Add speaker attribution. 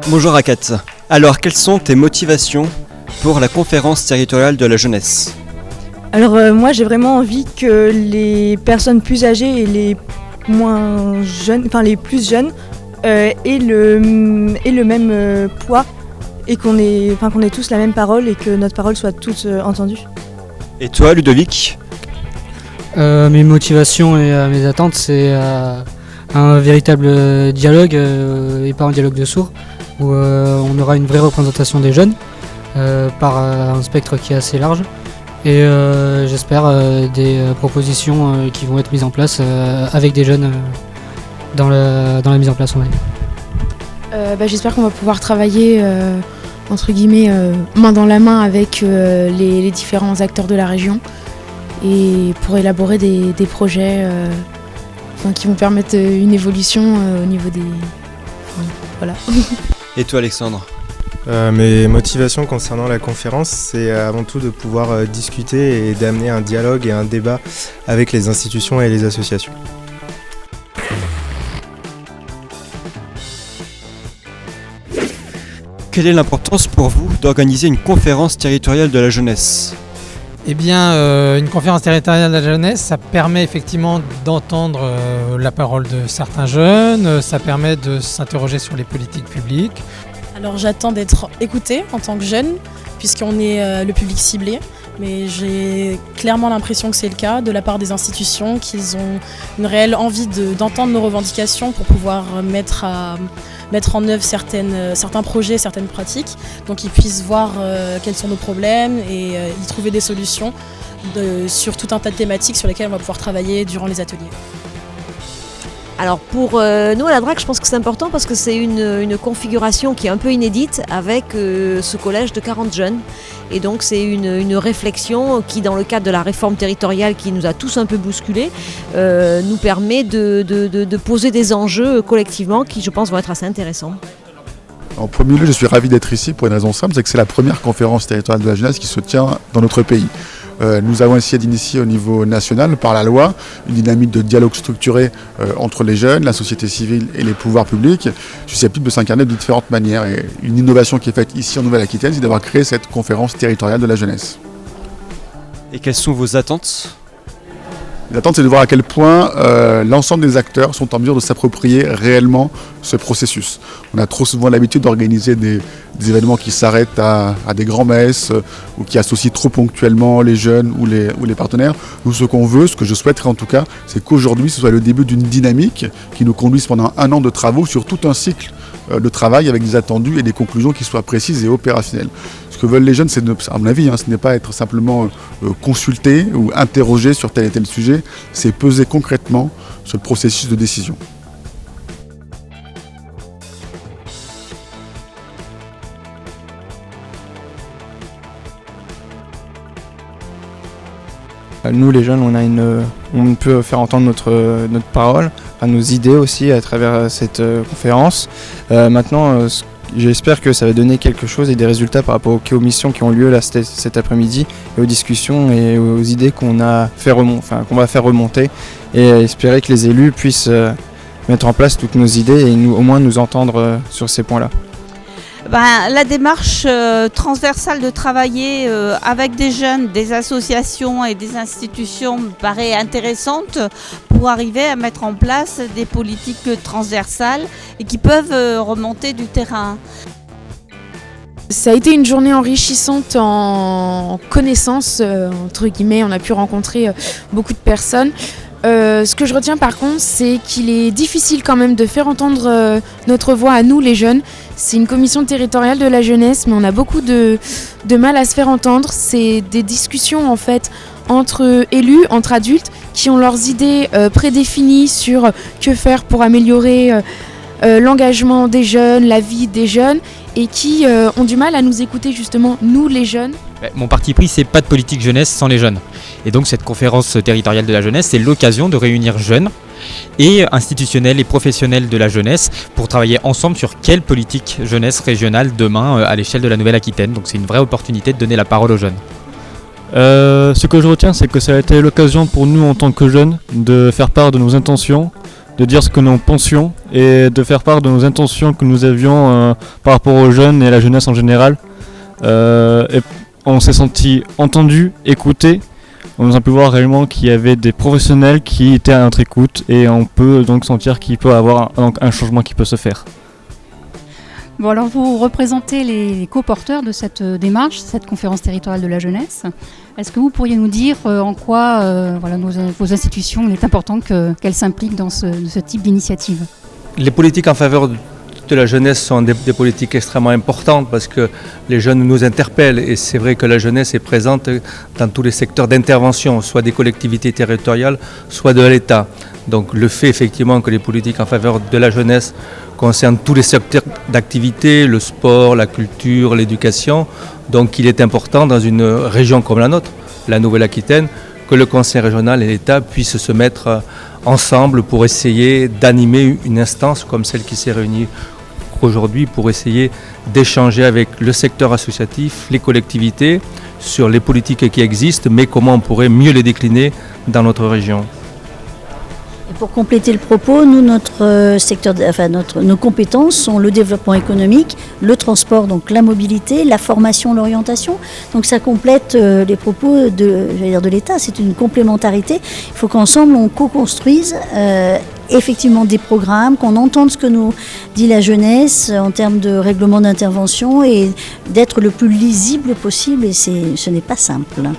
Speaker 1: Bonjour Akat. Alors, quelles sont tes motivations pour la conférence territoriale de la jeunesse ?
Speaker 2: Alors moi j'ai vraiment envie que les personnes plus âgées et les moins jeunes, enfin les plus jeunes, aient le même poids et qu'on ait tous la même parole et que notre parole soit toutes entendue.
Speaker 1: Et toi Ludovic ?
Speaker 3: Mes motivations et mes attentes, c'est un véritable dialogue et pas un dialogue de sourds, où on aura une vraie représentation des jeunes par un spectre qui est assez large. Et j'espère des propositions qui vont être mises en place avec des jeunes dans la mise en place.
Speaker 4: J'espère qu'on va pouvoir travailler entre guillemets main dans la main avec les différents acteurs de la région et pour élaborer des projets qui vont permettre une évolution au niveau des... voilà.
Speaker 1: Et toi Alexandre ?
Speaker 5: Mes motivations concernant la conférence, c'est avant tout de pouvoir discuter et d'amener un dialogue et un débat avec les institutions et les associations.
Speaker 1: Quelle est l'importance pour vous d'organiser une conférence territoriale de la jeunesse ?
Speaker 6: Eh bien, une conférence territoriale de la jeunesse, ça permet effectivement d'entendre la parole de certains jeunes, ça permet de s'interroger sur les politiques publiques.
Speaker 7: Alors j'attends d'être écoutée en tant que jeune, puisqu'on est le public ciblé, mais j'ai clairement l'impression que c'est le cas de la part des institutions, qu'ils ont une réelle envie d'entendre nos revendications pour pouvoir mettre en œuvre certains projets, certaines pratiques, donc ils puissent voir quels sont nos problèmes et y trouver des solutions sur tout un tas de thématiques sur lesquelles on va pouvoir travailler durant les ateliers.
Speaker 8: Alors pour nous à la DRAC, je pense que c'est important parce que c'est une configuration qui est un peu inédite avec ce collège de 40 jeunes. Et donc c'est une réflexion qui, dans le cadre de la réforme territoriale qui nous a tous un peu bousculés, nous permet de poser des enjeux collectivement qui, je pense, vont être assez intéressants.
Speaker 9: En premier lieu, je suis ravi d'être ici pour une raison simple, c'est que c'est la première conférence territoriale de la jeunesse qui se tient dans notre pays. Nous avons essayé d'initier au niveau national, par la loi, une dynamique de dialogue structuré entre les jeunes, la société civile et les pouvoirs publics, susceptible de s'incarner de différentes manières. Et une innovation qui est faite ici en Nouvelle-Aquitaine, c'est d'avoir créé cette conférence territoriale de la jeunesse.
Speaker 1: Et quelles sont vos attentes ?
Speaker 9: L'attente, c'est de voir à quel point l'ensemble des acteurs sont en mesure de s'approprier réellement ce processus. On a trop souvent l'habitude d'organiser des événements qui s'arrêtent à des grands-messes ou qui associent trop ponctuellement les jeunes ou les partenaires. Nous, ce qu'on veut, ce que je souhaiterais en tout cas, c'est qu'aujourd'hui, ce soit le début d'une dynamique qui nous conduise pendant 1 an de travaux sur tout un cycle de travail avec des attendus et des conclusions qui soient précises et opérationnelles. Ce que veulent les jeunes, c'est, à mon avis, ce n'est pas être simplement consulté ou interrogé sur tel et tel sujet, c'est peser concrètement sur le processus de décision.
Speaker 10: Nous les jeunes, on peut faire entendre notre parole, nos idées aussi à travers cette conférence. Maintenant, j'espère que ça va donner quelque chose et des résultats par rapport aux missions qui ont lieu là cet après-midi et aux discussions et aux idées qu'on va faire remonter et espérer que les élus puissent mettre en place toutes nos idées et au moins nous entendre sur ces points-là.
Speaker 11: La démarche transversale de travailler avec des jeunes, des associations et des institutions me paraît intéressante pour arriver à mettre en place des politiques transversales et qui peuvent remonter du terrain.
Speaker 4: Ça a été une journée enrichissante en connaissances, entre guillemets, on a pu rencontrer beaucoup de personnes. Ce que je retiens par contre, c'est qu'il est difficile quand même de faire entendre notre voix à nous les jeunes. C'est une commission territoriale de la jeunesse, mais on a beaucoup de mal à se faire entendre. C'est des discussions en fait entre élus, entre adultes, qui ont leurs idées prédéfinies sur que faire pour améliorer l'engagement des jeunes, la vie des jeunes, et qui ont du mal à nous écouter justement, nous les jeunes.
Speaker 12: Mon parti pris, c'est pas de politique jeunesse sans les jeunes. Et donc cette conférence territoriale de la jeunesse, c'est l'occasion de réunir jeunes et institutionnels et professionnels de la jeunesse pour travailler ensemble sur quelle politique jeunesse régionale demain à l'échelle de la Nouvelle-Aquitaine. Donc c'est une vraie opportunité de donner la parole aux jeunes.
Speaker 13: Ce que je retiens, c'est que ça a été l'occasion pour nous en tant que jeunes de faire part de nos intentions, de dire ce que nous pensions et de faire part de nos intentions que nous avions par rapport aux jeunes et à la jeunesse en général. Et on s'est senti entendu, écouté. On a pu voir réellement qu'il y avait des professionnels qui étaient à notre écoute et on peut donc sentir qu'il peut y avoir un changement qui peut se faire.
Speaker 14: Bon, alors vous représentez les co-porteurs de cette démarche, cette conférence territoriale de la jeunesse. Est-ce que vous pourriez nous dire en quoi vos institutions, il est important qu'elles s'impliquent dans ce type d'initiative?
Speaker 15: Les politiques en faveur de la jeunesse sont des politiques extrêmement importantes parce que les jeunes nous interpellent et c'est vrai que la jeunesse est présente dans tous les secteurs d'intervention, soit des collectivités territoriales, soit de l'État. Donc le fait effectivement que les politiques en faveur de la jeunesse concernent tous les secteurs d'activité, le sport, la culture, l'éducation, donc il est important dans une région comme la nôtre, la Nouvelle-Aquitaine, que le conseil régional et l'État puissent se mettre ensemble pour essayer d'animer une instance comme celle qui s'est réunie aujourd'hui pour essayer d'échanger avec le secteur associatif, les collectivités sur les politiques qui existent, mais comment on pourrait mieux les décliner dans notre région.
Speaker 16: Et pour compléter le propos, nous, nos compétences sont le développement économique, le transport, donc la mobilité, la formation, l'orientation. Donc ça complète les propos de l'État, c'est une complémentarité. Il faut qu'ensemble on co-construise effectivement des programmes, qu'on entende ce que nous dit la jeunesse en termes de règlement d'intervention et d'être le plus lisible possible et ce n'est pas simple.